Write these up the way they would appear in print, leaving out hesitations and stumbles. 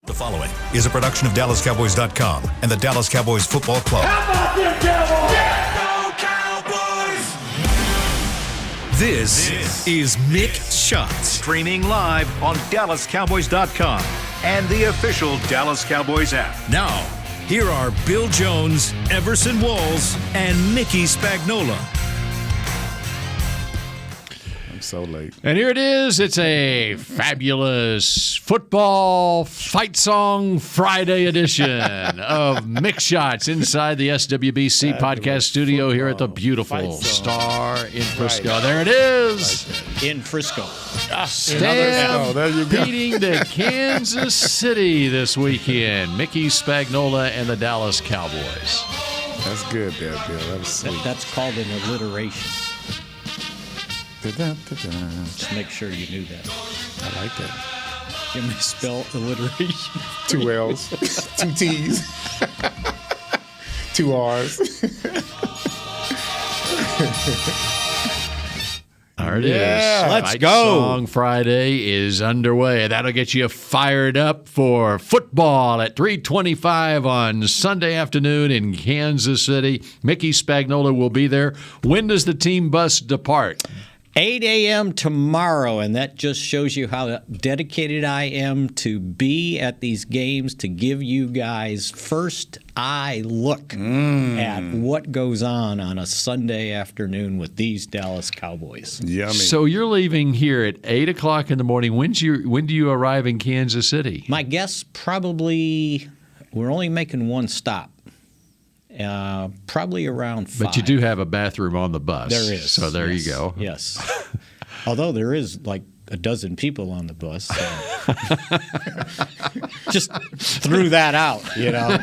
The following is a production of DallasCowboys.com and the Dallas Cowboys Football Club. How about them Cowboys? Yeah, go Cowboys! This is Mick Shots. Streaming live on DallasCowboys.com and the official Dallas Cowboys app. Now, here are Bill Jones, Everson Walls, and Mickey Spagnola. So late. And here it is. It's a fabulous football fight song Friday edition of Mick Shots inside the SWBC podcast studio here at the beautiful Star in Frisco. Right. There it is. In Frisco. Beating to Kansas City this weekend. Mickey Spagnola and the Dallas Cowboys. That's good there, Bill. That was sweet. That's called an alliteration. Just make sure you knew that. I like that. You may spell alliteration. 2 L's, 2 T's, 2 R's. There it is. Let's Fight go. Song Friday is underway. That'll get you fired up for football at 3:25 on Sunday afternoon in Kansas City. Mickey Spagnola will be there. When does the team bus depart? 8 a.m. tomorrow, and that just shows you how dedicated I am to be at these games, to give you guys first eye look at what goes on a Sunday afternoon with these Dallas Cowboys. Yummy. So you're leaving here at 8 o'clock in the morning. When do you arrive in Kansas City? My guess, probably, we're only making one stop. Probably around 5. But you do have a bathroom on the bus. There is. So there yes. you go. Yes. Although there is like a dozen people on the bus. So. Just threw that out, you know.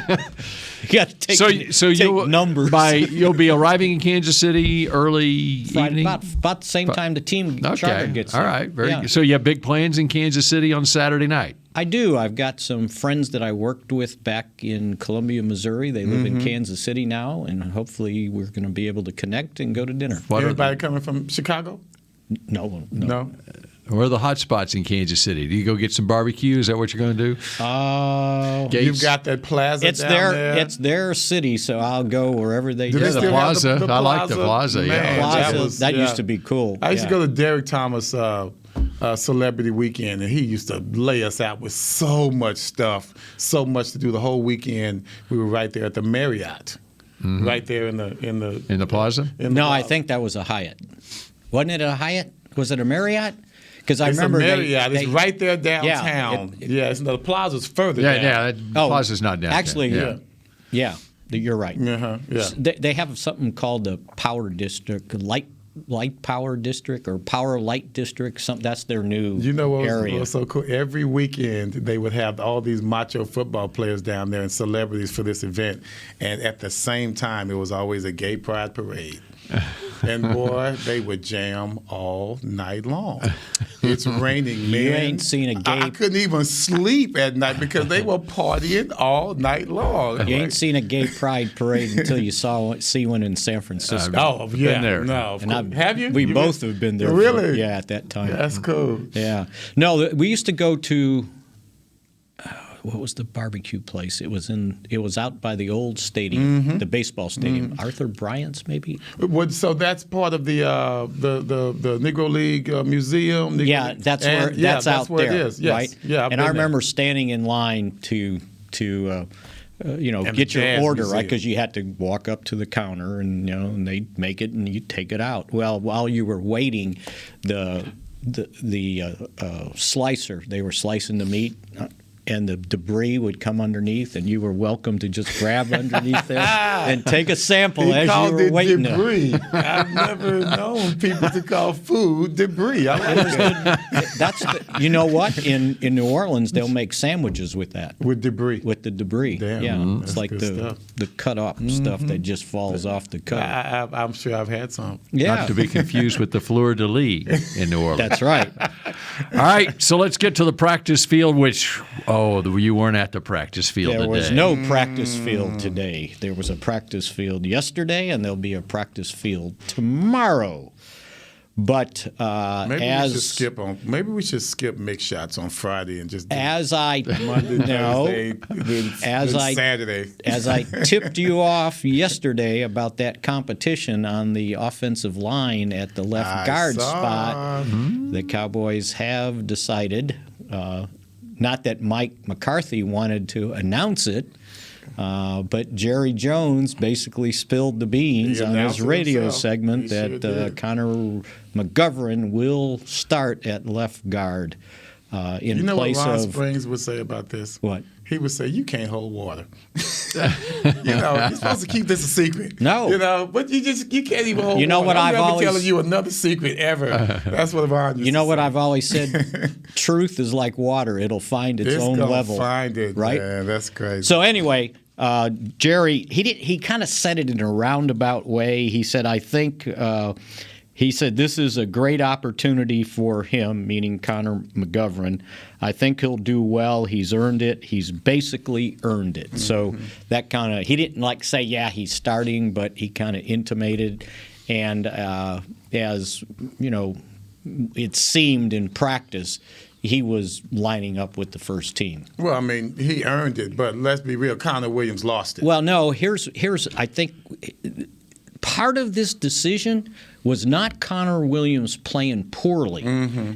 You got to take, take numbers. You'll be arriving in Kansas City early evening? About the same time the team charter gets there. All right. Very good. So you have big plans in Kansas City on Saturday night? I do. I've got some friends that I worked with back in Columbia, Missouri. They live in Kansas City now, and hopefully we're going to be able to connect and go to dinner. Everybody coming from Chicago? No. Where are the hot spots in Kansas City? Do you go get some barbecue? Is that what you're going to do? You've got that plaza down there. It's their city, so I'll go wherever they do. Yeah, the plaza. The I like the plaza. Man, that used to be cool. I used to go to Derek Thomas' Celebrity Weekend, and he used to lay us out with so much stuff, so much to do the whole weekend. We were right there at the Marriott, right there in the plaza. I think that was a Hyatt. Wasn't it a Hyatt? Was it a Marriott? Because I remember a Marriott. It's right there downtown. The plaza's further down. Yeah, the plaza's not downtown. Actually, yeah, you're right. Yeah. They have something called the Power District, Light Power District, or Power Light District. That's their new area. You know what was so cool? Every weekend they would have all these macho football players down there and celebrities for this event, and at the same time it was always a gay pride parade. And boy, they would jam all night long. It's raining, man. You ain't seen a gay. I couldn't even sleep at night because they were partying all night long. You ain't seen a gay pride parade until you see one in San Francisco. Been there. No, have you? We both have been there. Really? At that time. That's cool. Yeah. No, we used to go to. What was the barbecue place? It was out by the old stadium, the baseball stadium. Arthur Bryant's, maybe. So that's part of the Negro League Museum. That's out where there, it is. Yes. Right? Yeah, and I remember standing in line to get your order, right? Because you had to walk up to the counter and they'd make it and you'd take it out. Well, while you were waiting, the slicer, they were slicing the meat. And the debris would come underneath, and you were welcome to just grab underneath there and take a sample as you were waiting. Debris. I've never known people to call food debris. I like that. You know what? In New Orleans, they'll make sandwiches with that. With debris. With the debris. Damn. Yeah, it's like the cut off stuff that just falls off the cut. I'm sure I've had some. Yeah. Not to be confused with the fleur-de-lis in New Orleans. That's right. All right, so let's get to the practice field, which, you weren't at the practice field today. There was no practice field today. There was a practice field yesterday, and there'll be a practice field tomorrow. But maybe we should skip mix shots on Friday and just do Monday, Saturday. As I tipped you off yesterday about that competition on the offensive line at the left guard spot, the Cowboys have decided, not that Mike McCarthy wanted to announce it, but Jerry Jones basically spilled the beans on his radio segment that Connor McGovern will start at left guard in place of... what Ron Springs would say about this? What? He would say, you can't hold water. You're supposed to keep this a secret. No. But you can't even hold water. You know what I'm I've always... telling you another secret ever. That's what Ron used to say. I've always said? Truth is like water. It'll find its own level. Find it, right? Man, that's crazy. So anyway, Jerry, he kind of said it in a roundabout way. He said, he said, this is a great opportunity for him, meaning Connor McGovern. I think he'll do well. He's earned it. He's basically earned it. So that kind of, he didn't say, yeah, he's starting, but he kind of intimated. And as, it seemed in practice, he was lining up with the first team. Well, I mean, he earned it, but let's be real, Connor Williams lost it. Well, no, here's I think part of this decision was not Connor Williams playing poorly.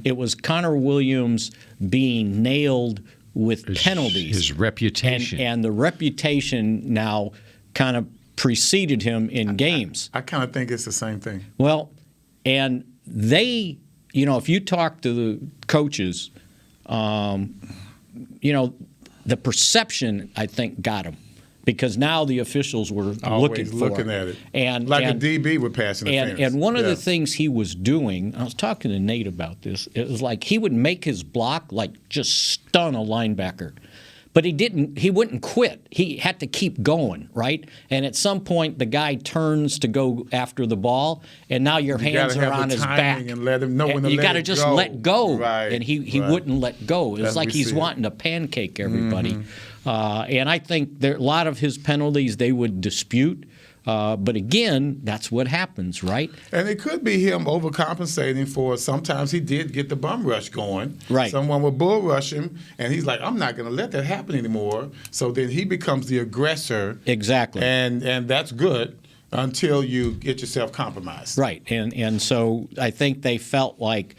It was Connor Williams being nailed with penalties. His reputation. And the reputation now kind of preceded him in games. I kind of think it's the same thing. Well, and they, if you talk to the coaches, the perception, I think, got him. Because now the officials were looking at it. And a DB would pass interference. And one of the things he was doing, I was talking to Nate about this, it was like he would make his block just stun a linebacker. But he wouldn't quit. He had to keep going, right? And at some point the guy turns to go after the ball, and now your hands are on his back. And let him know when to you got to just let go. Right, and he wouldn't let go. It was like he's wanting to pancake everybody. And I think a lot of his penalties they would dispute. But again, that's what happens, right? And it could be him overcompensating for sometimes he did get the bum rush going. Right. Someone would bull rush him, and he's like, I'm not going to let that happen anymore. So then he becomes the aggressor. Exactly. And that's good until you get yourself compromised. Right. And so I think they felt like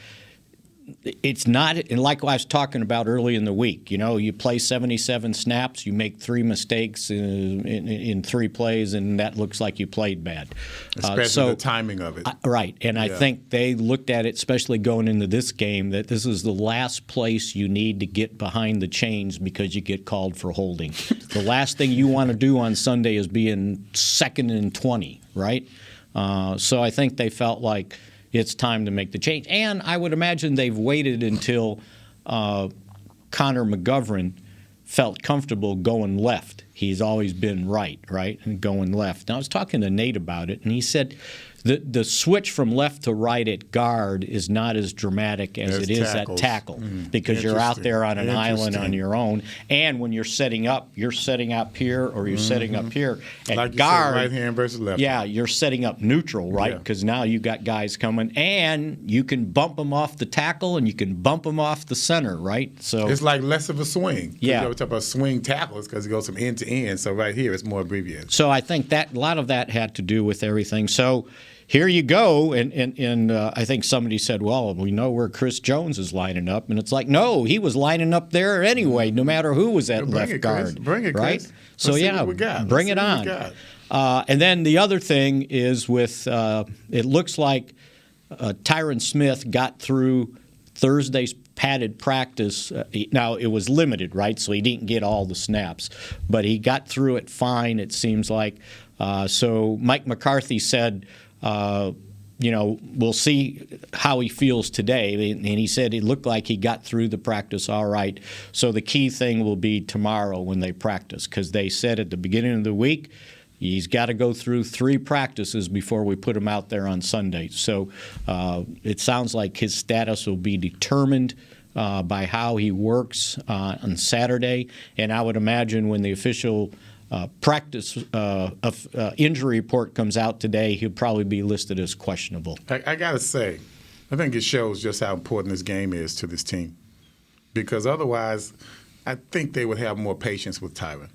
it's not, and like I was talking about early in the week, you play 77 snaps, you make 3 mistakes in 3 plays, and that looks like you played bad. Especially the timing of it. Right, and I think they looked at it, especially going into this game, that this is the last place you need to get behind the chains because you get called for holding. The last thing you want to do on Sunday is be in 2nd and 20, right? So I think they felt like it's time to make the change. And I would imagine they've waited until Connor McGovern felt comfortable going left. He's always been right, and going left. Now, I was talking to Nate about it, and he said the switch from left to right at guard is not as dramatic as it is at tackle because you're out there on an island on your own. And when you're setting up here or you're setting up here. At like guard, you said, right hand versus left. Yeah, you're setting up neutral, right? Because now you got guys coming, and you can bump them off the tackle and you can bump them off the center, right? So it's like less of a swing. Yeah. We talk about swing tackles because it goes from end to end. So right here it's more abbreviated. So I think that a lot of that had to do with everything. So here you go, and I think somebody said, well, we know where Chris Jones is lining up. And it's like, no, he was lining up there anyway, no matter who was at left guard. Bring it, right? Chris. So, bring it on. And then the other thing is with it looks like Tyron Smith got through Thursday's padded practice. Now, it was limited, right? So he didn't get all the snaps. But he got through it fine, it seems like. So Mike McCarthy said, we'll see how he feels today. And he said it looked like he got through the practice all right. So the key thing will be tomorrow when they practice, because they said at the beginning of the week, he's got to go through 3 practices before we put him out there on Sunday. So it sounds like his status will be determined by how he works on Saturday. And I would imagine when the official practice injury report comes out today, he'll probably be listed as questionable. I got to say, I think it shows just how important this game is to this team. Because otherwise, I think they would have more patience with Tyron.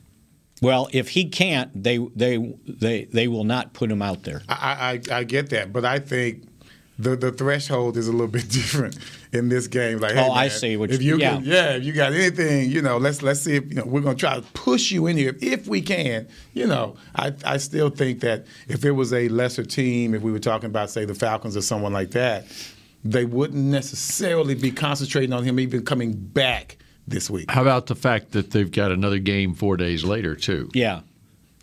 Well, if he can't, they will not put him out there. I get that, but I think the threshold is a little bit different in this game. Like, hey, man, I see. If you got anything, let's see if we're gonna try to push you in here if we can. I still think that if it was a lesser team, if we were talking about say the Falcons or someone like that, they wouldn't necessarily be concentrating on him even coming back this week. How about the fact that they've got another game 4 days later, too? Yeah.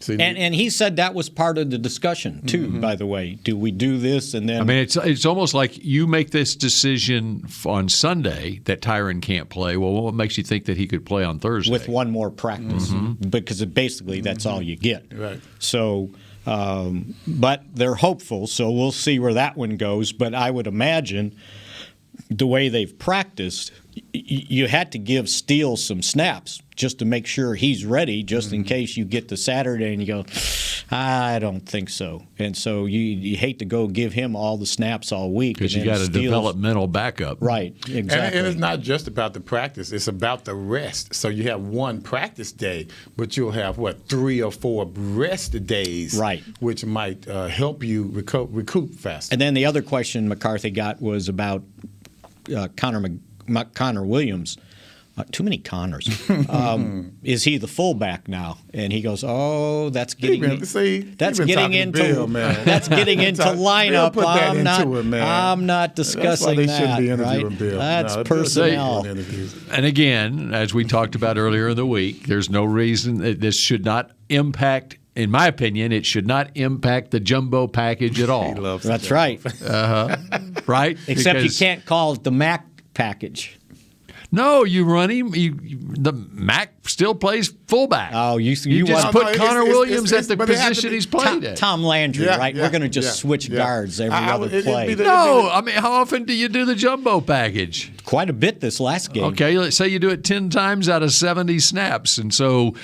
And he said that was part of the discussion, too, by the way. Do we do this and then – I mean, it's almost like you make this decision on Sunday that Tyron can't play. Well, what makes you think that he could play on Thursday? With one more practice, because basically that's all you get. Right. So but they're hopeful, so we'll see where that one goes. But I would imagine the way they've practiced, you had to give Steele some snaps just to make sure he's ready, just in case you get to Saturday and you go, I don't think so. And so you hate to go give him all the snaps all week. Because you got a developmental backup. Right, exactly. And it's not just about the practice. It's about the rest. So you have one practice day, but you'll have, 3 or 4 rest days, right, which might help you recoup faster. And then the other question McCarthy got was about Connor Williams. Too many Connors. Is he the fullback now? And he goes, "Oh, that's getting into lineup. I'm not discussing that. Right? That's personnel." And again, as we talked about earlier in the week, there's no reason that this should not impact. In my opinion, it should not impact the jumbo packed at all. That's right. Right? Except you can't call it the Mac package. No, you run him. The Mac still plays fullback. Oh, you just put Connor Williams at the position he's played at. Tom Landry, right? We're going to just switch guards every other play. No, I mean, how often do you do the jumbo package? Quite a bit this last game. Okay, let's say you do it 10 times out of 70 snaps, and so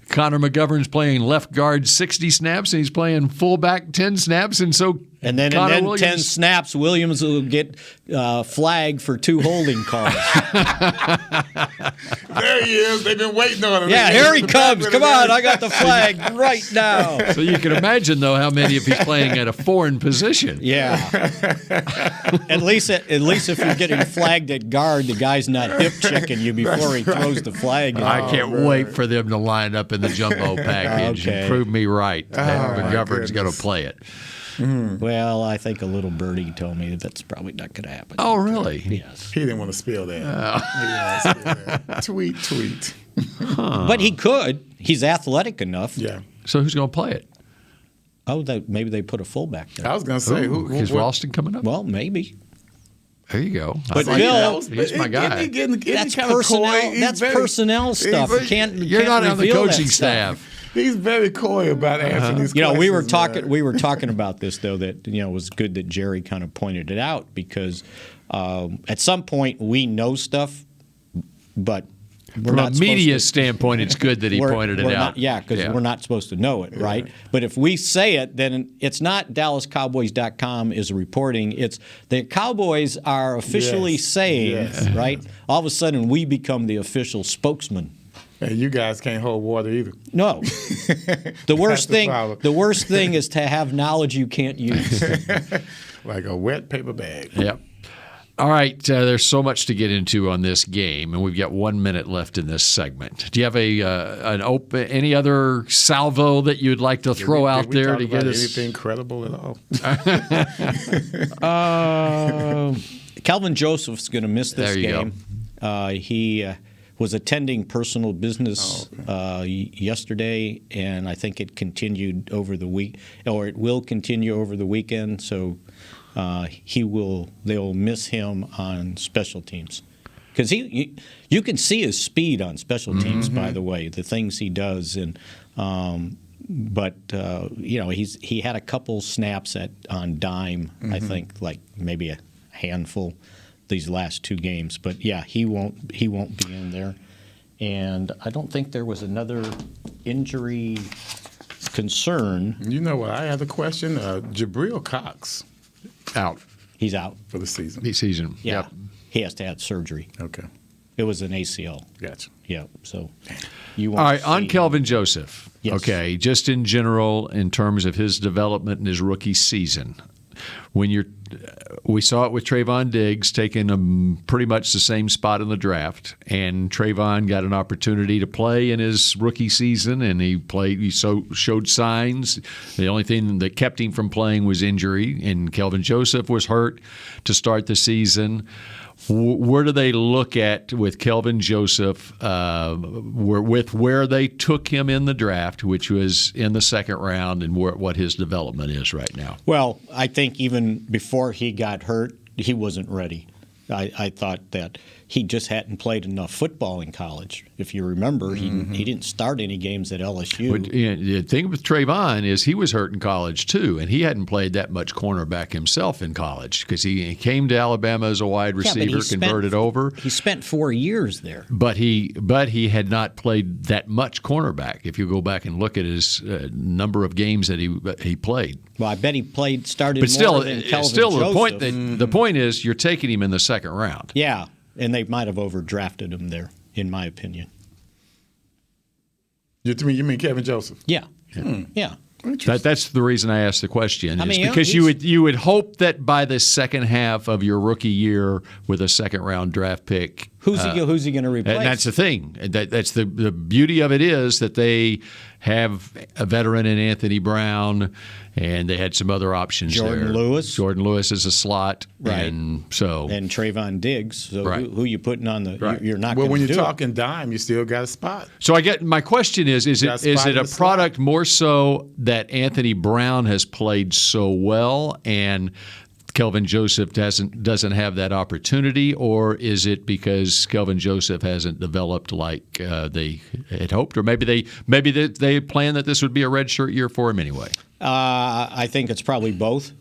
Connor McGovern's playing left guard 60 snaps, and he's playing fullback 10 snaps, and so And then 10 snaps, Williams will get flagged for 2 holding calls. There he is. They've been waiting on him. Yeah, here he comes. Come on, I got the flag right now. So you can imagine, though, how many if he's playing at a foreign position. Yeah. At least if you're getting flagged at guard, the guy's not hip checking you before he throws the flag. I can't wait for them to line up in the jumbo package and prove me right that McGovern's going to play it. Well, I think a little birdie told me that's probably not going to happen. Oh, really? Yes. He didn't want to spill that. Tweet. But he could. He's athletic enough. Yeah. So who's going to play it? Oh, maybe they put a fullback there. I was going to say, is Ralston coming up? Well, maybe. There you go. But Bill, he's my guy. That's personnel. That's personnel stuff. You're not on the coaching staff. He's very coy about answering these questions. We were talking about this though. That it was good that Jerry kind of pointed it out because at some point we know stuff, but from a media standpoint, it's good that he pointed it out. Because we're not supposed to know it, right? But if we say it, then it's not DallasCowboys.com is reporting. It's the Cowboys are officially saying, right? All of a sudden, we become the official spokesman. And you guys can't hold water either. No. The worst thing is to have knowledge you can't use. Like a wet paper bag. Yep. All right, there's so much to get into on this game, and we've got 1 minute left in this segment. Do you have any other salvo that you'd like to throw out there to get us anything credible at all? Kelvin Joseph's going to miss this game. He was attending personal business yesterday, and I think it continued over the week, or it will continue over the weekend. So. They'll miss him on special teams because you can see his speed on special teams. By the way, the things he does, and he had a couple snaps on dime. I think like maybe a handful these last 2 games, but yeah, he won't be in there, and I don't think there was another injury concern. You know what? I have a question. Jabril Cox. Out. He's out for the season. Yeah, Yep. he has to have surgery. Okay, It was an ACL. gotcha. Yeah, so you won't All right, on see- Kelvin Joseph. Yes. Okay, just in general, in terms of his development in his rookie season, we saw it with Trayvon Diggs taking pretty much the same spot in the draft, and Trayvon got an opportunity to play in his rookie season, and he played. He showed signs. The only thing that kept him from playing was injury, and Kelvin Joseph was hurt to start the season. Where do they look at with Kelvin Joseph, with where they took him in the draft, which was in the second round, and what his development is right now? Well, I think even before he got hurt, he wasn't ready. I thought that he just hadn't played enough football in college. If you remember, he didn't start any games at LSU. But, the thing with Trayvon is he was hurt in college too, and he hadn't played that much cornerback himself in college because he came to Alabama as a wide receiver, converted over. He spent 4 years there. But he had not played that much cornerback. If you go back and look at his number of games that he played. Well, I bet he started But still, more than Kelvin the Joseph. the point is you're taking him in the second round. Yeah, and they might have overdrafted him there, in my opinion. You mean Kelvin Joseph? Yeah, yeah. That's the reason I asked the question. I Is mean, because you would hope that by the second half of your rookie year with a second round draft pick, Who's he going to replace? and that's the thing. That's the beauty of it is that they have a veteran in Anthony Brown, and they had some other options Jordan there. Lewis. Jordan Lewis is a slot, Right. and so and Trayvon Diggs. So Right. who you putting on the? Right. You're not. Well, gonna when do you're it. talking dime, you still got a spot. So I get my question is it Got spot in a the slot. product more so that Anthony Brown has played so well and Kelvin Joseph doesn't have that opportunity, or is it because Kelvin Joseph hasn't developed like they had hoped, or maybe they planned that this would be a redshirt year for him anyway? I think it's probably both.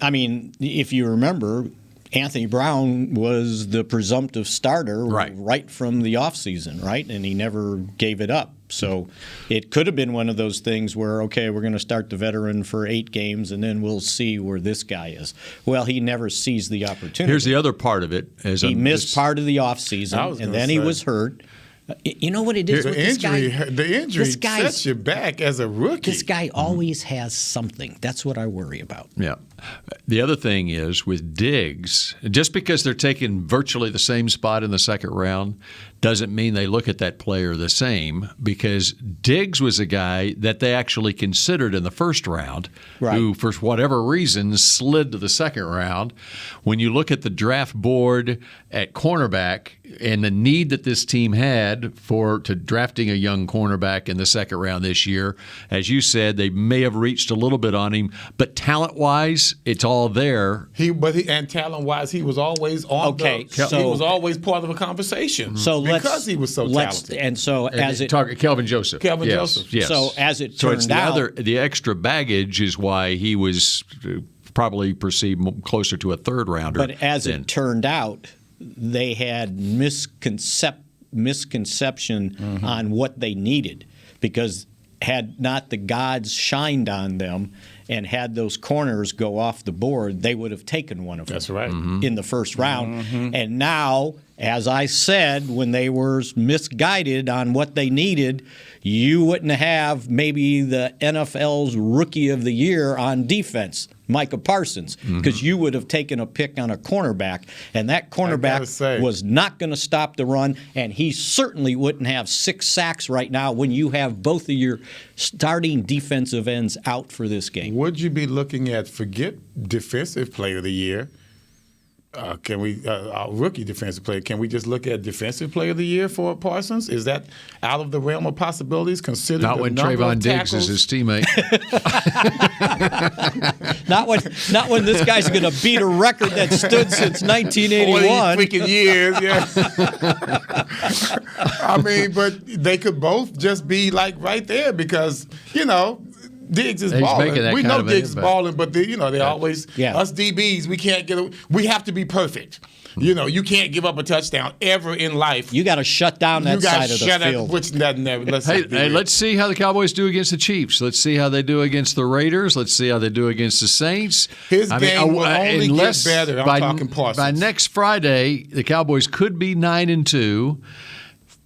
I mean, if you remember, Anthony Brown was the presumptive starter right from the offseason, right? And he never gave it up. So it could have been one of those things where, okay, we're going to start the veteran for 8 games and then we'll see where this guy is. Well, he never seized the opportunity. Here's the other part of it. He missed part of the offseason, and then he was hurt. You know what it is with this guy? The injury sets you back as a rookie. This guy always has something. That's what I worry about. Yeah. The other thing is with Diggs, just because they're taking virtually the same spot in the second round doesn't mean they look at that player the same, because Diggs was a guy that they actually considered in the first round, who, for whatever reason, slid to the second round. When you look at the draft board at cornerback and the need that this team had to drafting a young cornerback in the second round this year, as you said, they may have reached a little bit on him, but talent-wise, it's all there. And talent-wise, he was always on he was always part of a conversation. So because he was so talented. And so Kelvin Joseph. Kelvin Joseph. Yes. So as it turned out, the extra baggage is why he was probably perceived closer to a third rounder. But as it turned out, they had misconception on what they needed, because had not the gods shined on them and had those corners go off the board, they would have taken one of them. That's right. In the first round. And now, as I said, when they were misguided on what they needed, you wouldn't have maybe the NFL's Rookie of the Year on defense, Micah Parsons, because you would have taken a pick on a cornerback, and that cornerback was not going to stop the run, and he certainly wouldn't have 6 sacks right now when you have both of your starting defensive ends out for this game. Would you be looking at, forget Defensive Player of the Year, can we, our rookie defensive player, can we just look at Defensive Player of the Year for Parsons? Is that out of the realm of possibilities, considering not the when number Trayvon of Diggs tackles? is his teammate. Not when this guy's going to beat a record that stood since 1981. 40 freaking years, yeah. I mean, but they could both just be like right there because, Diggs is balling. We know Diggs is balling, but they always, us DBs, we can't we have to be perfect. You can't give up a touchdown ever in life. You got to shut down that side of the field. Which doesn't never. Let's see how the Cowboys do against the Chiefs. Let's see how they do against the Raiders. Let's see how they do against the Saints. His game will only get better. I'm talking Parsons. By next Friday, the Cowboys could be 9-2,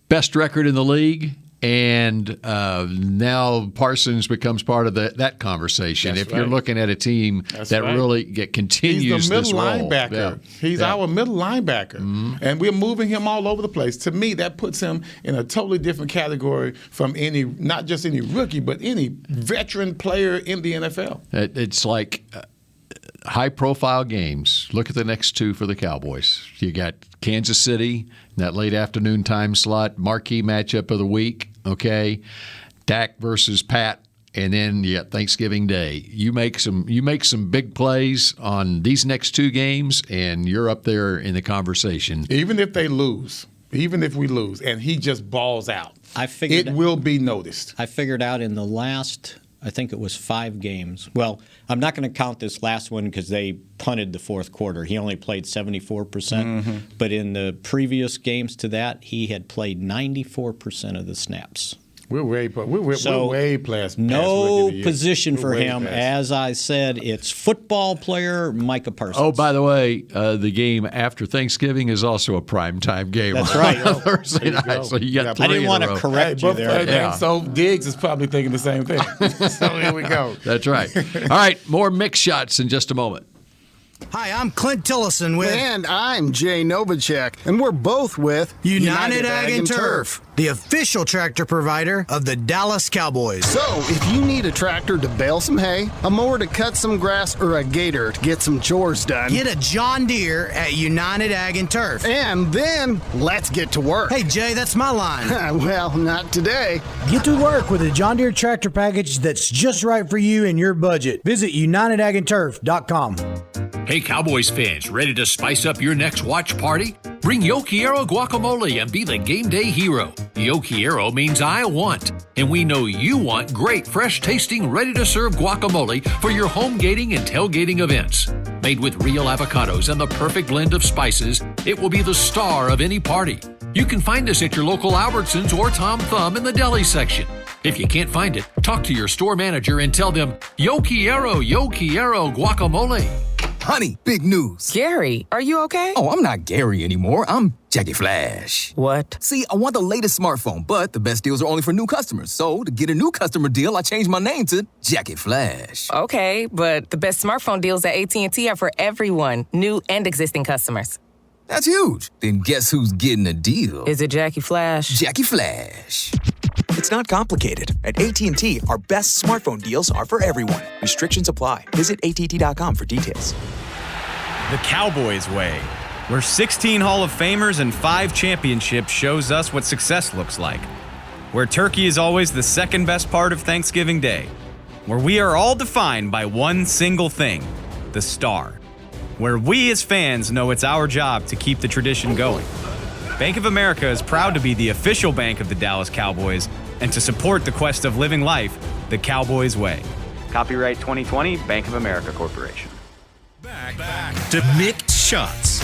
best record in the league. And now Parsons becomes part of that conversation. That's if you're looking at a team really continues this role. He's the middle linebacker. He's our middle linebacker. And we're moving him all over the place. To me, that puts him in a totally different category from not just any rookie, but any veteran player in the NFL. It's like high-profile games. Look at the next two for the Cowboys. You got Kansas City, that late afternoon time slot, marquee matchup of the week, okay? Dak versus Pat, and then you got Thanksgiving Day. You make some big plays on these next two games, and you're up there in the conversation. Even if they lose, even if we lose, and he just balls out, it will be noticed. I figured out in the last, I think it was 5 games. Well, I'm not going to count this last one because they punted the fourth quarter. He only played 74%. But in the previous games to that, he had played 94% of the snaps. We're way past. No position for him. As I said, it's football player Micah Parsons. Oh, by the way, the game after Thanksgiving is also a primetime game. That's right. Thursday night. So you got 3 I didn't want to correct you there. So Diggs is probably thinking the same thing. So here we go. That's right. All right, more mix shots in just a moment. Hi, I'm Clint Tillison with... And I'm Jay Novacek, and we're both with... United Ag and Turf, the official tractor provider of the Dallas Cowboys. So, if you need a tractor to bale some hay, a mower to cut some grass, or a gator to get some chores done... Get a John Deere at United Ag and Turf. And then, let's get to work. Hey, Jay, that's my line. Well, not today. Get to work with a John Deere tractor package that's just right for you and your budget. Visit UnitedAgAndTurf.com. Hey, Cowboys fans, ready to spice up your next watch party? Bring Yo Quiero guacamole and be the game day hero. Yo Quiero means I want, and we know you want great, fresh-tasting, ready-to-serve guacamole for your home gating and tailgating events. Made with real avocados and the perfect blend of spices, it will be the star of any party. You can find us at your local Albertsons or Tom Thumb in the deli section. If you can't find it, talk to your store manager and tell them, Yo Quiero guacamole. Honey, big news. Gary, are you okay? Oh, I'm not Gary anymore. I'm Jackie Flash. What? See, I want the latest smartphone, but the best deals are only for new customers. So, to get a new customer deal, I changed my name to Jackie Flash. Okay, but the best smartphone deals at AT&T are for everyone, new and existing customers. That's huge. Then guess who's getting a deal? Is it Jackie Flash? Jackie Flash. It's not complicated. At AT&T, our best smartphone deals are for everyone. Restrictions apply. Visit att.com for details. The Cowboys way, where 16 Hall of Famers and 5 championships shows us what success looks like. Where turkey is always the second best part of Thanksgiving Day. Where we are all defined by one single thing, the star. Where we as fans know it's our job to keep the tradition going. Bank of America is proud to be the official bank of the Dallas Cowboys and to support the quest of living life the Cowboys way. Copyright 2020, Bank of America Corporation. Back to mixed shots.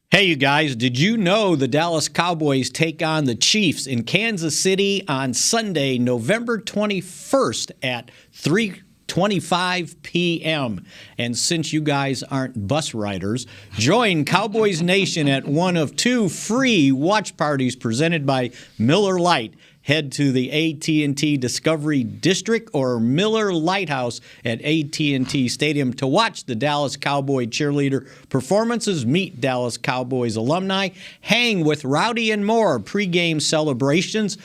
Hey, you guys, did you know the Dallas Cowboys take on the Chiefs in Kansas City on Sunday, November 21st at 3:25 p.m. And since you guys aren't bus riders, join Cowboys Nation at one of 2 free watch parties presented by Miller Lite. Head to the AT&T Discovery District or Miller Lighthouse at AT&T Stadium to watch the Dallas Cowboy cheerleader performances, meet Dallas Cowboys alumni, hang with Rowdy and more. Pre-game celebrations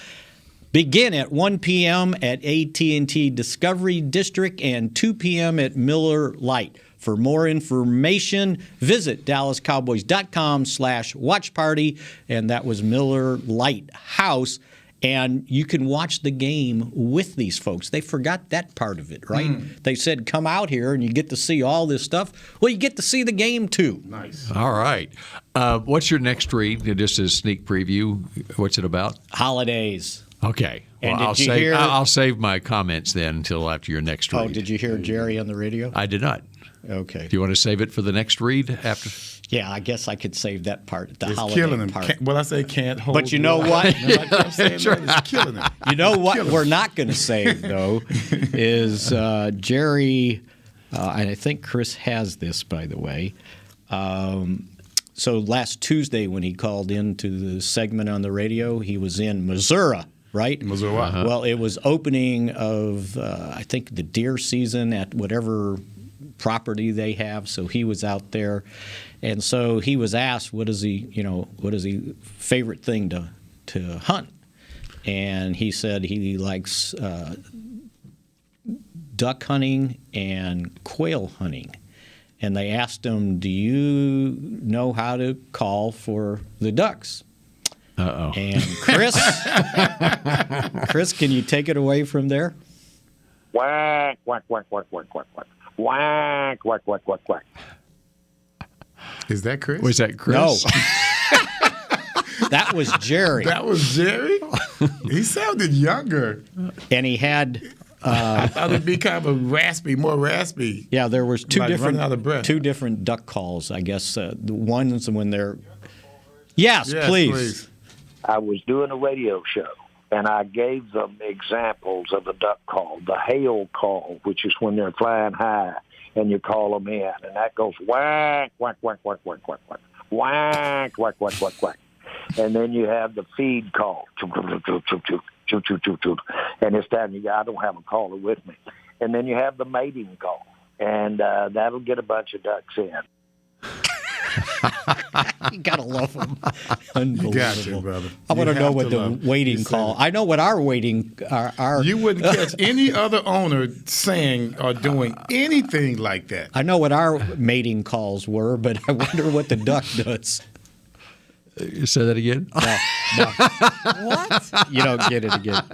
begin at 1 p.m. at AT&T Discovery District and 2 p.m. at Miller Lite. For more information, visit DallasCowboys.com/watch party, and that was Miller Lighthouse. And you can watch the game with these folks. They forgot that part of it, right? They said, come out here and you get to see all this stuff. Well, you get to see the game, too. Nice. All right. What's your next read? Just a sneak preview. What's it about? Holidays. Okay. And well, did you hear? I'll save my comments then until after your next read. Oh, did you hear Jerry on the radio? I did not. Okay. Do you want to save it for the next read after? Yeah, I guess I could save that part, the It's holiday killing him. part. Well, I say can't hold. But you know what? It's killing him. You know what we're not going to save, though, is Jerry, and I think Chris has this, by the way. So last Tuesday when he called into the segment on the radio, he was in Missouri, right? Missouri. Uh-huh. Well, it was opening of, I think, the deer season at whatever property they have. So he was out there. And so he was asked, what is he favorite thing to hunt? And he said he likes duck hunting and quail hunting. And they asked him, do you know how to call for the ducks? Uh-oh. And Chris, can you take it away from there? Quack, quack, quack, quack, quack, quack, quack. Quack, quack, quack, quack, quack. Is that Chris? Was that Chris? No. That was Jerry. That was Jerry? He sounded younger. And he had... I thought it'd be kind of more raspy. Yeah, there was two running out of breath. different duck calls, I guess. The ones when they're... Yes, please. I was doing a radio show, and I gave them examples of the duck call, the hail call, which is when they're flying high, and you call them in, and that goes whack, whack, whack, whack, whack, whack, whack, whack, whack, whack, whack, whack. And then you have the feed call, choop, choop, choop, choop, choop, choop, choop, choop, choop. And this time I don't have a caller with me. And then you have the mating call, and that'll get a bunch of ducks in. You gotta love them. Unbelievable. You got to, brother. I want to know what the love. waiting call. I know what our waiting. Our You wouldn't catch any other owner saying or doing anything like that. I know what our mating calls were, but I wonder what the duck does. You say that again? No. What? You don't get it again.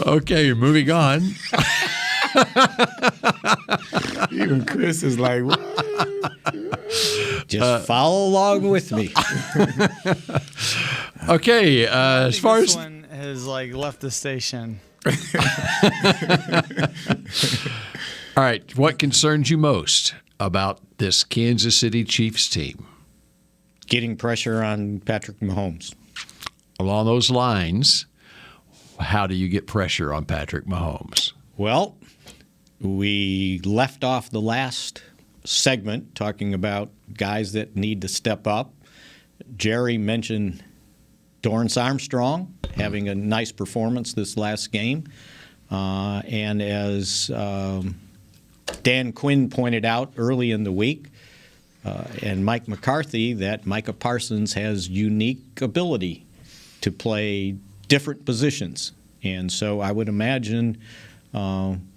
Okay, moving on. Even Chris is like, what? Just follow along with me. Okay, as far as this one has left the station. All right, what concerns you most about this Kansas City Chiefs team? Getting pressure on Patrick Mahomes. Along those lines, how do you get pressure on Patrick Mahomes? Well, we left off the last segment talking about guys that need to step up. Jerry mentioned Dorrance Armstrong having a nice performance this last game. And as Dan Quinn pointed out early in the week, and Mike McCarthy, that Micah Parsons has unique ability to play different positions. And so I would imagine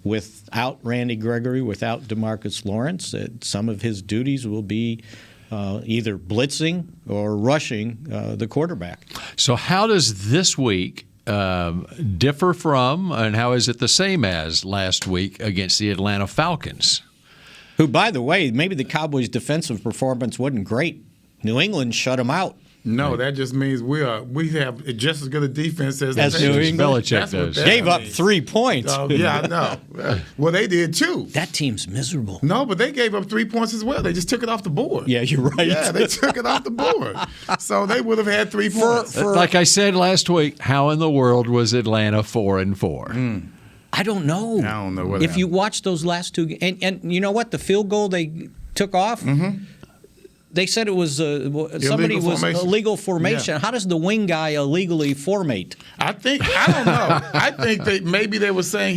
without Randy Gregory, without DeMarcus Lawrence, some of his duties will be either blitzing or rushing the quarterback. So how does this week differ from, and how is it the same as last week against the Atlanta Falcons? Who, by the way, maybe the Cowboys' defensive performance wasn't great. New England shut them out. No, that just means we have just as good a defense as New England. Belichick does. Gave up 3 points. Yeah, I know. Well, they did too. That team's miserable. No, but they gave up 3 points as well. They just took it off the board. Yeah, you're right. Yeah, they took it off the board. So they would have had 3 points. Like I said last week, how in the world was Atlanta 4-4? I don't know. I don't know what if you watch those last two, and you know what, the field goal they took off. They said it was somebody was illegal formation. Yeah. How does the wing guy illegally formate? I don't know. I think that maybe they were saying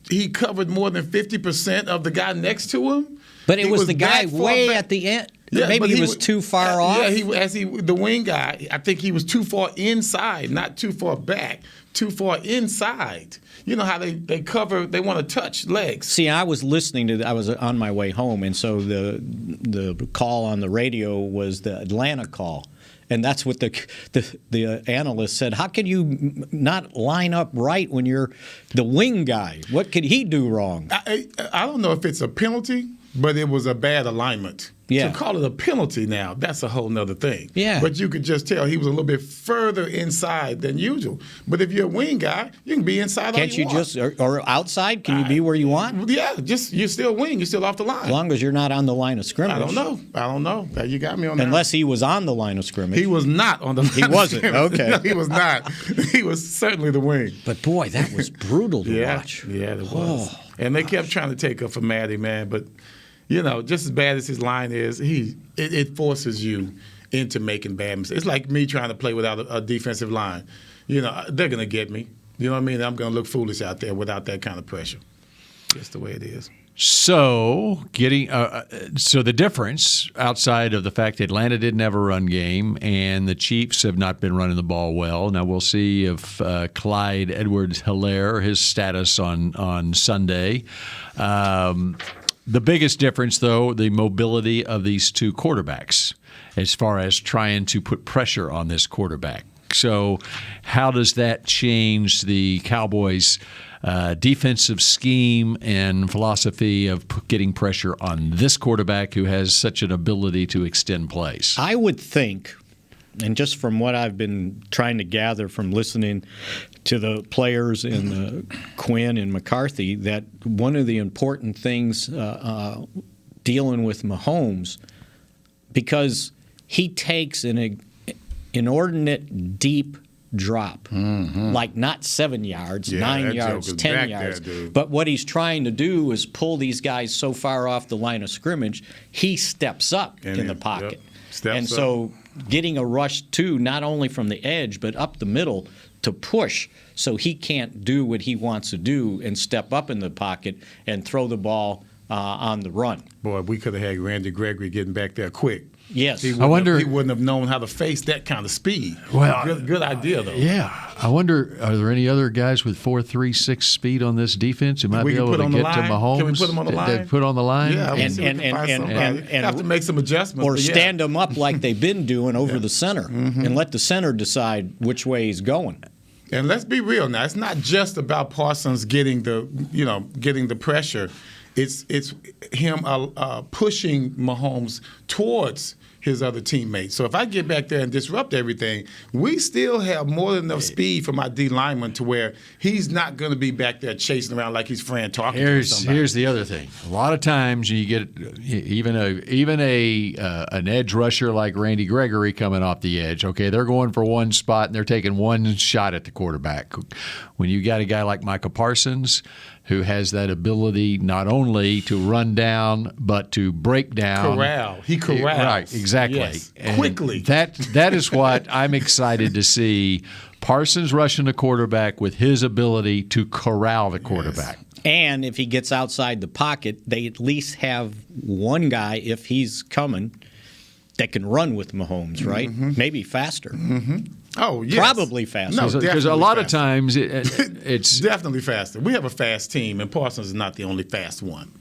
he covered more than 50% of the guy next to him. But it was the guy way at the end. Yeah, maybe he was too far off. Yeah, the wing guy. I think he was too far inside, not too far back. Too far inside. You know how they cover? They want to touch legs. See, I was listening to. I was on my way home, and so the call on the radio was the Atlanta call, and that's what the analyst said. How can you not line up right when you're the wing guy? What could he do wrong? I don't know if it's a penalty, but it was a bad alignment. Yeah. To call it a penalty now, that's a whole nother thing. Yeah. But you could just tell he was a little bit further inside than usual. But if you're a wing guy, you can be inside Can't all you you want. just, or outside? Can you be where you want? Yeah, just you're still wing. You're still off the line. As long as you're not on the line of scrimmage. I don't know. You got me on that. Unless he was on the line of scrimmage. He was not on the line He wasn't. of scrimmage. Okay. No, he was not. He was certainly the wing. But boy, that was brutal to watch. Yeah, it was. And they kept trying to take up for Matty, man. But, just as bad as his line is, it forces you into making bad mistakes. It's like me trying to play without a defensive line. They're going to get me. You know what I mean? I'm going to look foolish out there without that kind of pressure. Just the way it is. So the difference outside of the fact that Atlanta didn't have a run game and the Chiefs have not been running the ball well. Now we'll see if Clyde Edwards-Helaire, his status on Sunday. The biggest difference, though, the mobility of these two quarterbacks as far as trying to put pressure on this quarterback. So how does that change the Cowboys' defensive scheme and philosophy of getting pressure on this quarterback who has such an ability to extend plays? I would think, and just from what I've been trying to gather from listening to the players and Quinn and McCarthy, that one of the important things dealing with Mahomes, because he takes an inordinate deep drop, like not 7 yards, 9 yards, 10 yards. But what he's trying to do is pull these guys so far off the line of scrimmage, he steps up in the pocket. So getting a rush, too, not only from the edge, but up the middle to push so he can't do what he wants to do and step up in the pocket and throw the ball on the run. Boy, we could have had Randy Gregory getting back there quick. Yes. He wouldn't have known how to face that kind of speed. Well, good idea, though. Yeah. I wonder, are there any other guys with 4.36 speed on this defense who might be able to get to Mahomes? Can we put them on the line? Put on the line? Yeah, and have to make some adjustments. Or stand them up like they've been doing over the center and let the center decide which way he's going. And let's be real now. It's not just about Parsons getting the pressure. It's him pushing Mahomes towards his other teammates. So if I get back there and disrupt everything, we still have more than enough speed from our D lineman to where he's not going to be back there chasing around like he's Fran talking to somebody. Here's the other thing. A lot of times you get even an edge rusher like Randy Gregory coming off the edge. Okay, they're going for one spot and they're taking one shot at the quarterback. When you got a guy like Micah Parsons, who has that ability not only to run down but to break down. He corrals. Right, exactly. Yes. Quickly. That is what I'm excited to see. Parsons rushing the quarterback with his ability to corral the quarterback. Yes. And if he gets outside the pocket, they at least have one guy, if he's coming, that can run with Mahomes, right? Maybe faster. Oh, yes. Probably faster. Because a lot of times it's definitely faster. We have a fast team, and Parsons is not the only fast one.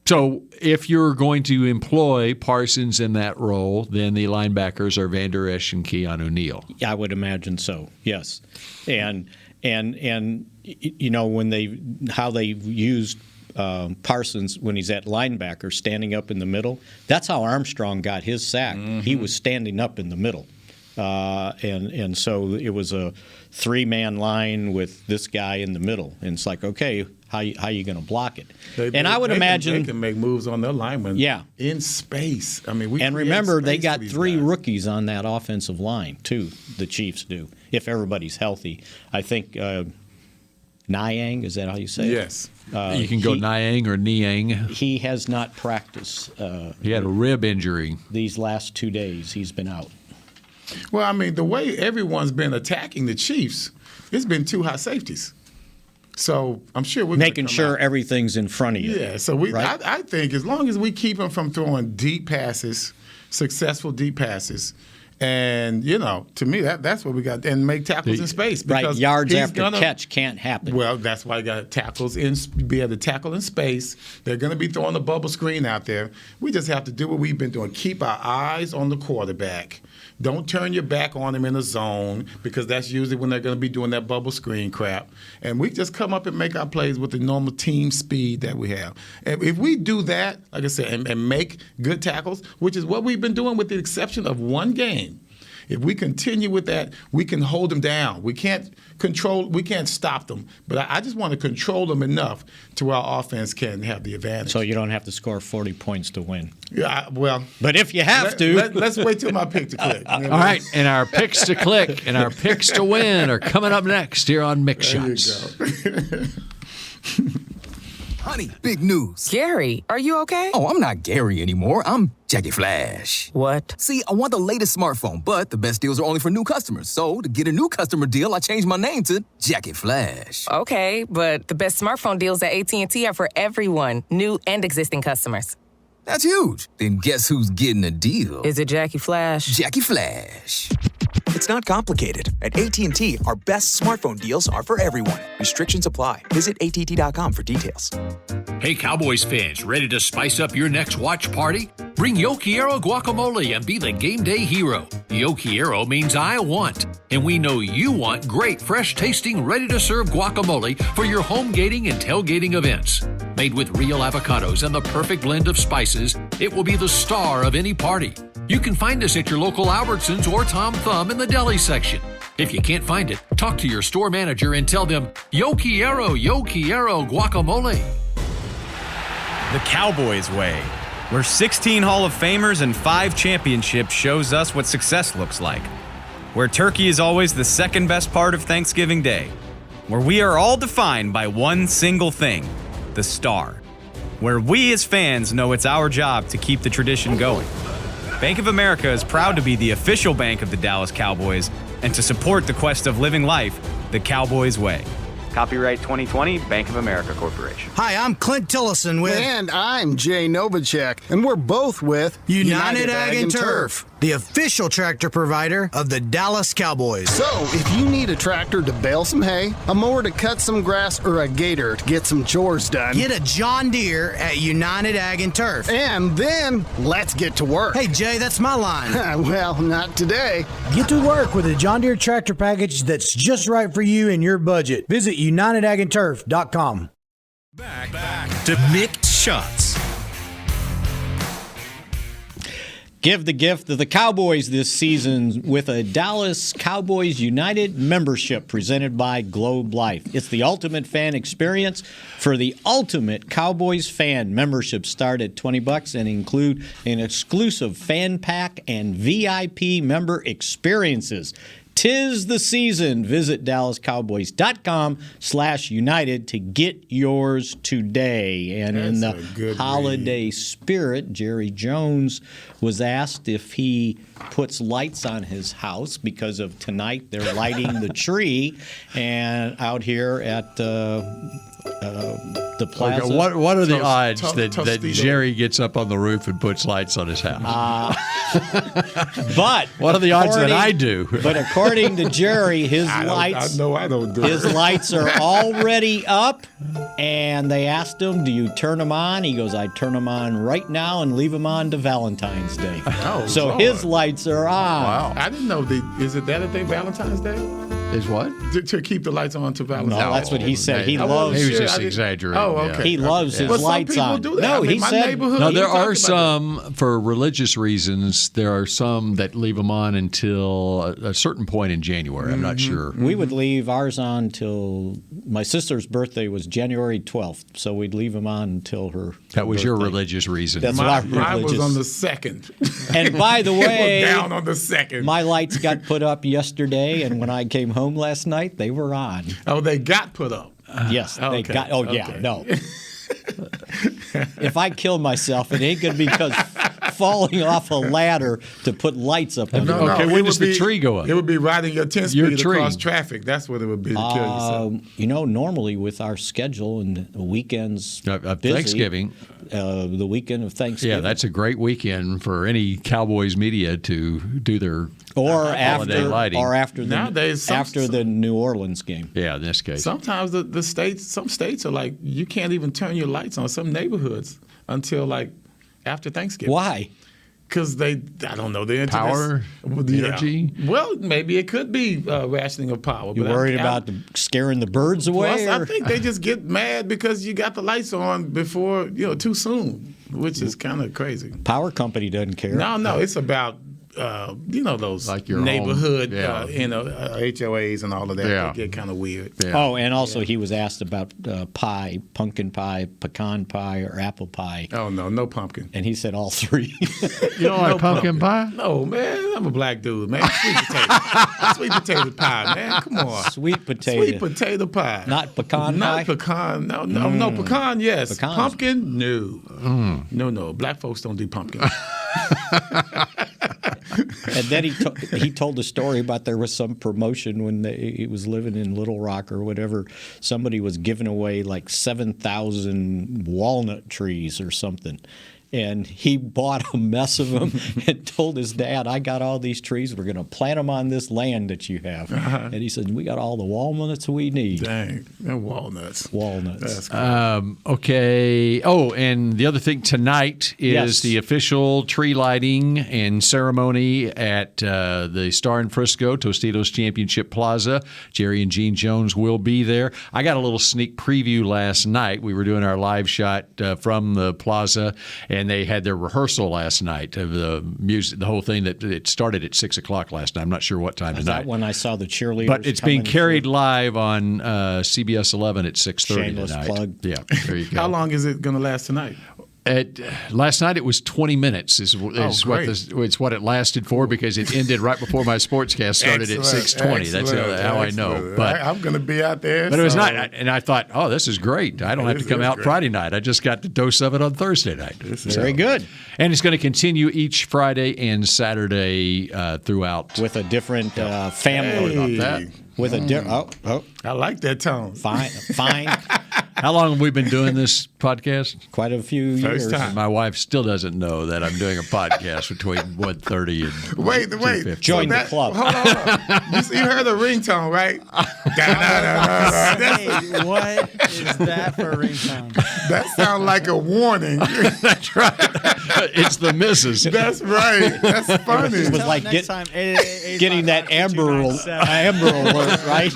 So if you're going to employ Parsons in that role, then the linebackers are Van Der Esch and Keanu Neal. I would imagine so, yes. And you know, how they used Parsons when he's at linebacker, standing up in the middle, that's how Armstrong got his sack. He was standing up in the middle. And so it was a three-man line with this guy in the middle. And it's like, okay, how you going to block it? I would imagine they can make moves on their linemen. Yeah. In space. I mean, and remember, they got three rookies on that offensive line too. The Chiefs do, if everybody's healthy. I think Niang, is that how you say it? Yes. You can go Niang or Niang. He has not practiced. He had a rib injury. These last 2 days, he's been out. Well, I mean, the way everyone's been attacking the Chiefs, it's been two high safeties. So I'm sure we're making sure everything's in front of you. Yeah, so I think as long as we keep them from throwing deep passes, successful deep passes, And, to me, that's what we got. And make tackles in space. Right, Because yards he's after catch can't happen. Well, that's why you got tackles be able to tackle in space. They're going to be throwing the bubble screen out there. We just have to do what we've been doing. Keep our eyes on the quarterback. Don't turn your back on him in the zone, because that's usually when they're going to be doing that bubble screen crap. And we just come up and make our plays with the normal team speed that we have. And if we do that, like I said, and make good tackles, which is what we've been doing with the exception of one game, if we continue with that, we can hold them down. We can't stop them. But I just want to control them enough to where our offense can have the advantage. So you don't have to score 40 points to win. Yeah, well. But if you have to. Let's wait till my pick to click. All right, and our picks to click and our picks to win are coming up next here on Mick Shots. There you go. Honey, big news. Gary, are you okay? Oh, I'm not Gary anymore. I'm Jackie Flash. What? See, I want the latest smartphone, but the best deals are only for new customers. So, to get a new customer deal, I changed my name to Jackie Flash. Okay, but the best smartphone deals at AT&T are for everyone, new and existing customers. That's huge. Then guess who's getting a deal? Is it Jackie Flash? Jackie Flash. It's not complicated. At AT&T, our best smartphone deals are for everyone. Restrictions apply. Visit att.com for details. Hey, Cowboys fans, ready to spice up your next watch party? Bring Yo Quiero guacamole and be the game day hero. Yo Quiero means I want, and we know you want great, fresh-tasting, ready-to-serve guacamole for your home gating and tailgating events. Made with real avocados and the perfect blend of spices, it will be the star of any party. You can find us at your local Albertsons or Tom Thumb in the deli section. If you can't find it, talk to your store manager and tell them, Yo Quiero guacamole. The Cowboys way, where 16 Hall of Famers and 5 championships shows us what success looks like. Where turkey is always the second best part of Thanksgiving Day. Where we are all defined by one single thing, the star. Where we as fans know it's our job to keep the tradition going. Bank of America is proud to be the official bank of the Dallas Cowboys and to support the quest of living life the Cowboys way. Copyright 2020, Bank of America Corporation. Hi, I'm Clint Tillison with... And I'm Jay Novacek, and we're both with... United Ag and Turf, the official tractor provider of the Dallas Cowboys. So, if you need a tractor to bale some hay, a mower to cut some grass, or a gator to get some chores done... Get a John Deere at United Ag and Turf. And then, let's get to work. Hey, Jay, that's my line. Well, not today. Get to work with a John Deere tractor package that's just right for you and your budget. Visit UnitedAgAndTurf.com. Back to Mick Shots. Give the gift of the Cowboys this season with a Dallas Cowboys United membership presented by Globe Life. It's the ultimate fan experience. For the ultimate Cowboys fan, memberships start at $20 and include an exclusive fan pack and VIP member experiences. 'Tis the season. Visit DallasCowboys.com/United to get yours today. And in the holiday spirit, Jerry Jones was asked if he puts lights on his house because of tonight they're lighting the tree and out here at the plaza. Okay, what are the odds that Jerry gets up on the roof and puts lights on his house? But what are the odds that I do? But according to Jerry, his I don't do his it. lights are already up, and they asked him, "Do you turn them on?" He goes, "I turn them on right now and leave them on to Valentine's Day." So Lord. his lights are on. Wow. I didn't know. Is it that a thing, Valentine's Day? Is what? To keep the lights on to Valentine's Day. No, that's what he said. He I loves. He was just exaggerating. Oh, okay. He loves his But some lights people on. do that. No, I mean, he my said. neighborhood. No, he there talked are about some, for religious reasons, there are some that leave them on until a certain point in January. I'm not sure. We would leave ours on till my sister's birthday was January 12th, so we'd leave them on until her. That was your birthday. religious reason. That's Mine why was on the 2nd. And by the way, it was down on the 2nd. my lights got put up yesterday, and when I came home last night, they were on. Oh, they got put up. Yes, they Okay, got. Oh, yeah, okay. no. If I kill myself, it ain't going to be because falling off a ladder to put lights up on Okay, when does the tree go up? It would be riding your 10-speed across traffic. That's what it would be to kill yourself. Normally with our schedule and the weekends busy, Thanksgiving. The weekend of Thanksgiving. Yeah, that's a great weekend for any Cowboys media to do their holiday lighting. Or after Nowadays, after the New Orleans game. Yeah, in this case. Sometimes some states are like, you can't even turn your lights on some neighborhoods until like after Thanksgiving. Why? Because I don't know, the internet. Power, energy. Well, maybe it could be rationing of power. You worried about scaring the birds away? Plus, I think they just get mad because you got the lights on before, too soon, which is kind of crazy. Power company doesn't care. No, it's about those like your neighborhood, HOAs and all of that. Yeah. They get kind of weird. Yeah. Oh, and also he was asked about pie, pumpkin pie, pecan pie, or apple pie. Oh, no pumpkin. And he said all three. You don't like pumpkin pie? No, man. I'm a black dude, man. Sweet potato. Sweet potato pie, man. Come on. Sweet potato pie. Not pecan pie? Not pecan. No, pecan, yes. Pecans. Pumpkin, no. No. Black folks don't do pumpkin. And then he told a story about there was some promotion when he was living in Little Rock or whatever. Somebody was giving away like 7,000 walnut trees or something. And he bought a mess of them and told his dad, I got all these trees. We're going to plant them on this land that you have. And he said, we got all the walnuts we need. Dang, they're walnuts. Walnuts. That's cool. Okay. Oh, and the other thing tonight is the official tree lighting and ceremony at the Star in Frisco, Tostitos Championship Plaza. Jerry and Gene Jones will be there. I got a little sneak preview last night. We were doing our live shot from the plaza, and they had their rehearsal last night of the music, the whole thing. That it started at 6 o'clock last night. I'm not sure what time tonight. That when I saw the cheerleaders. But it's being carried live on CBS 11 at 6:30 Shameless tonight. plug. Yeah, there you go. How long is it going to last tonight? Last night it was 20 minutes is what it lasted for, because it ended right before my sportscast started at 6:20. That's how I know. But I'm going to be out there. But it was not, and I thought, oh, this is great. I don't have to come out Friday night. I just got the dose of it on Thursday night. Very good. And it's going to continue each Friday and Saturday throughout. With a different family. About that. With a I like that tone. Fine. How long have we been doing this podcast? Quite a few years. Time. My wife still doesn't know that I'm doing a podcast between 1:30 and Wait. 2:50. Join the club. Hold on. You heard the ringtone, right? Hey, what is that for a ringtone? That sounds like a warning. That's right. It's the missus. That's right. That's funny. It was like getting that Amber alert, right?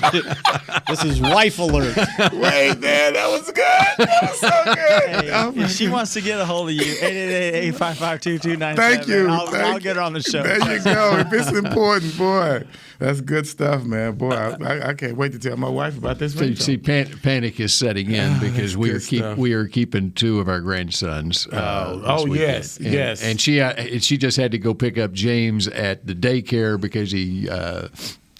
This is wife alert. Wait, man, that was good. That was so good. Hey, if she wants to get a hold of you, 888-855-2297. Thank you. I'll get her on the show. There you go. If it's important, boy, that's good stuff, man. Boy, I can't wait to tell my wife about this. See, panic is setting in because we are keeping two of our grandsons. Yes. And she just had to go pick up James at the daycare because he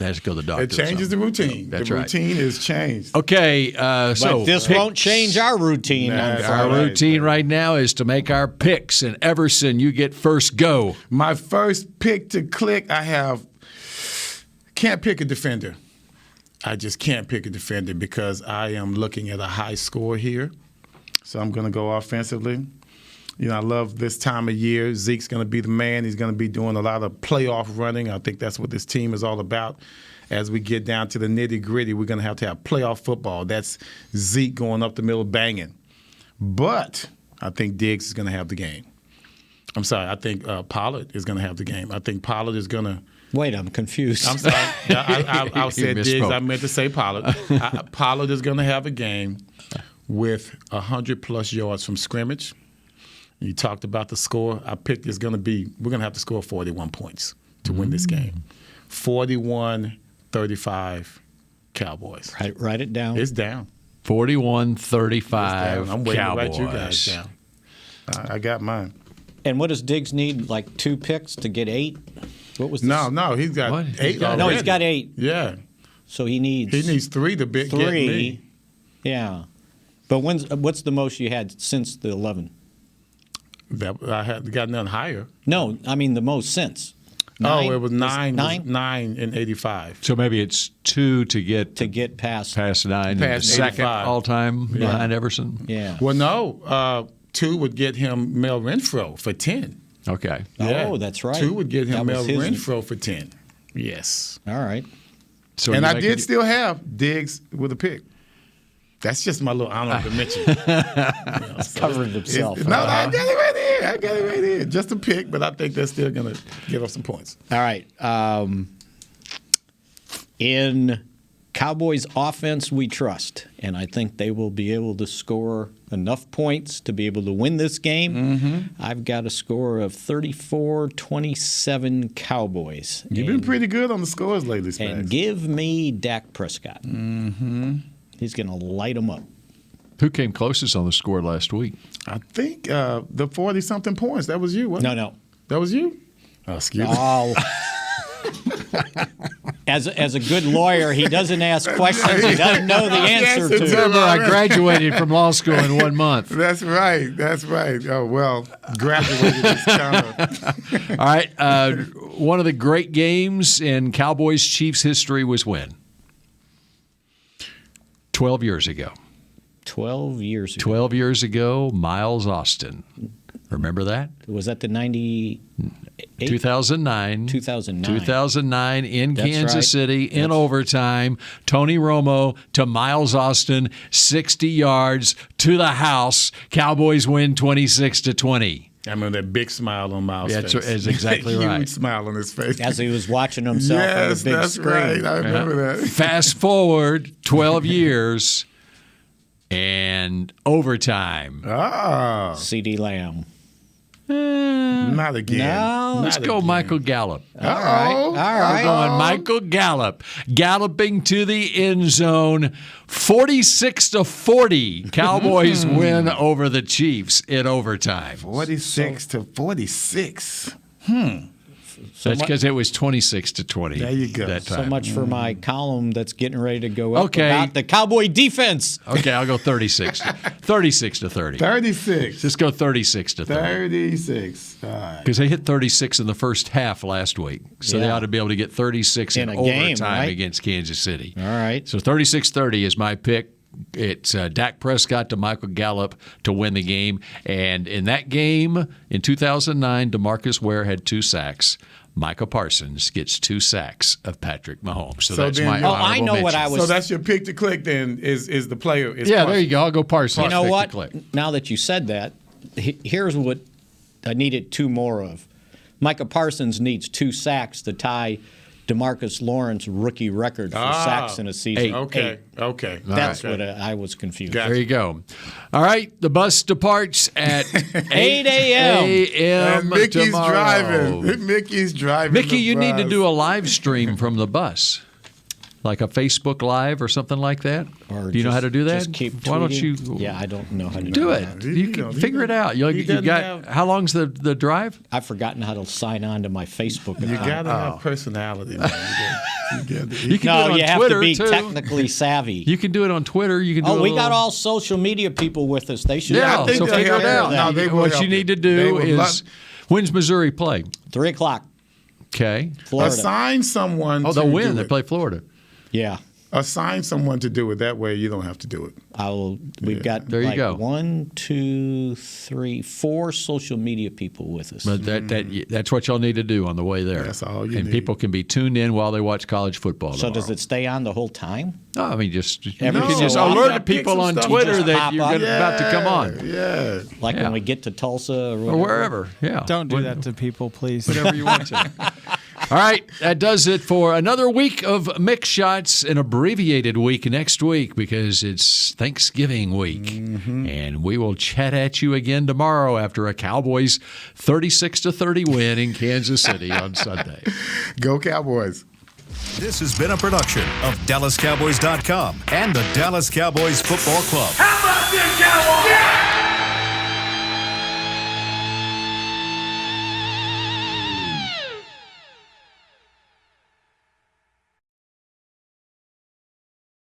has to go to the doctor. It changes the routine. That's the right. routine is changed. Okay, but this won't change our routine. Our routine right now is to make our picks. And Everson, you get first go. My first pick to click, can't pick a defender. I just can't pick a defender because I am looking at a high score here. So I'm going to go offensively. I love this time of year. Zeke's going to be the man. He's going to be doing a lot of playoff running. I think that's what this team is all about. As we get down to the nitty-gritty, we're going to have playoff football. That's Zeke going up the middle banging. But I think Diggs is going to have the game. I'm sorry. I think Pollard is going to have the game. I think Pollard is going to – Wait, I'm confused. I'm sorry. I said Diggs. I meant to say Pollard. Pollard is going to have a game with 100-plus yards from scrimmage. You talked about the score. I picked we're going to have to score 41 points to win this game. 41-35 Cowboys. Write it down. It's down. 41-35 I'm waiting to write you Cowboys. guys down. I got mine. And what does Diggs need, like 2 picks to get 8? What was this? No, he's got 8 already. No, he's got 8. Yeah. So he needs 3 to get me. Yeah. But what's the most you had since the 11? I had got none higher. No, I mean the most since. It was 9. Nine in '85. So maybe it's 2 to get past 9. Past second 85. all time behind Everson. Yeah. Well, no. 2 would get him Mel Renfro for 10. Okay. Yeah. Oh, that's right. 2 would get him That Mel was his- Renfro for 10. Yes. All right. So and you I make did it- still have Diggs with a pick. That's just my little honorable mention. Covered himself. No, I got it right here. Just a pick, but I think they're still going to give us some points. All right. In Cowboys offense, we trust, and I think they will be able to score enough points to be able to win this game. Mm-hmm. I've got a score of 34-27 Cowboys. You've been pretty good on the scores lately, Spags. And give me Dak Prescott. Mm-hmm. He's going to light them up. Who came closest on the score last week? I think the 40-something points. That was you, wasn't it? No. That was you? Oh, excuse me. Oh. As a good lawyer, he doesn't ask questions he doesn't know the answer to. Remember, I graduated from law school in 1 month. That's right. Oh, well, graduated is kind of. All right. One of the great games in Cowboys-Chiefs history was when? 12 years ago. 12 years ago. 12 years ago, Miles Austin. Remember that? Was that the 2009 in That's Kansas right. City in overtime. Tony Romo to Miles Austin, 60 yards to the house. Cowboys win 26-20. I remember that big smile on Miles' face. That's exactly Huge right. smile on his face. As he was watching himself on the big that's screen. right. I remember that. Fast forward 12 years and overtime. Oh. C.D. Lamb. Not again. No. Let's go Michael Gallup. All right. We're going Michael Gallup. Galloping to the end zone. 46-40. Cowboys win over the Chiefs in overtime. 46-46. That's because it was 26-20. There you go. That time. So much for my column that's getting ready to go up Okay. about the Cowboy defense. Okay, I'll go 36. 36-30. 36. Just go 36-30. 36. All right. Because they hit 36 in the first half last week. So they Yeah. ought to be able to get 36 in In a overtime game, right? against Kansas City. All right. So 36-30 is my pick. It's Dak Prescott to Michael Gallup to win the game. And in that game, in 2009, DeMarcus Ware had 2 sacks. Micah Parsons gets 2 sacks of Patrick Mahomes. So that's then- my Oh, I honorable know what mention. I was. So that's your pick to click then is the player. Is Yeah, Parsons. there you go. I'll go Parsons. You know Pick to what? click. Now that you said that, here's what I needed 2 more of. Micah Parsons needs 2 sacks to tie DeMarcus Lawrence's rookie record for sacks in a season. 8. Okay. Okay. That's All right. what I was confused. Gotcha. There you go. All right, the bus departs at 8 a.m. a.m. Mickey's tomorrow. driving. Mickey's driving. Mickey, the you need to bus. do a live stream from the bus, like a Facebook Live or something like that. Or Do you know how to do that? Just keep Why don't you tweeting. Yeah, I don't know how to do that. it? He You can don't- figure it out. You doesn't got have- how long's the drive? I've forgotten how to sign on to my Facebook You account. gotta have personality, man. You You gotta- can do it No, on you have Twitter to be too. technically savvy. You can do it on Twitter. You can do Oh, a we little- got all social media people with us. They should Yeah, I think so they'll figure help it you. out. No, they will What help you need to They do will is love- when's Missouri play? 3 o'clock, Okay. Florida. assign someone. Oh, to they'll win. do They it. play Florida. Yeah. Assign someone to do it. That way, you don't have to do it. We've got There you like go. 1, 2, 3, 4 social media people with us. But that's what y'all need to do on the way there. That's all you and need. people can be tuned in while they watch college football. So does tomorrow. it stay on the whole time? No, I mean, just you Every can so just often. alert Pick people some on stuff. Twitter Just that pop you're up. about to come on. Yeah. Like Yeah. when we get to Tulsa or Or whatever? wherever. Yeah. Don't do that to people, please. Whatever you want to. All right, that does it for another week of Mick Shots, an abbreviated week next week because it's Thanksgiving week. Mm-hmm. And we will chat at you again tomorrow after a Cowboys 36-30 win in Kansas City on Sunday. Go Cowboys. This has been a production of DallasCowboys.com and the Dallas Cowboys Football Club. How about this, Cowboys?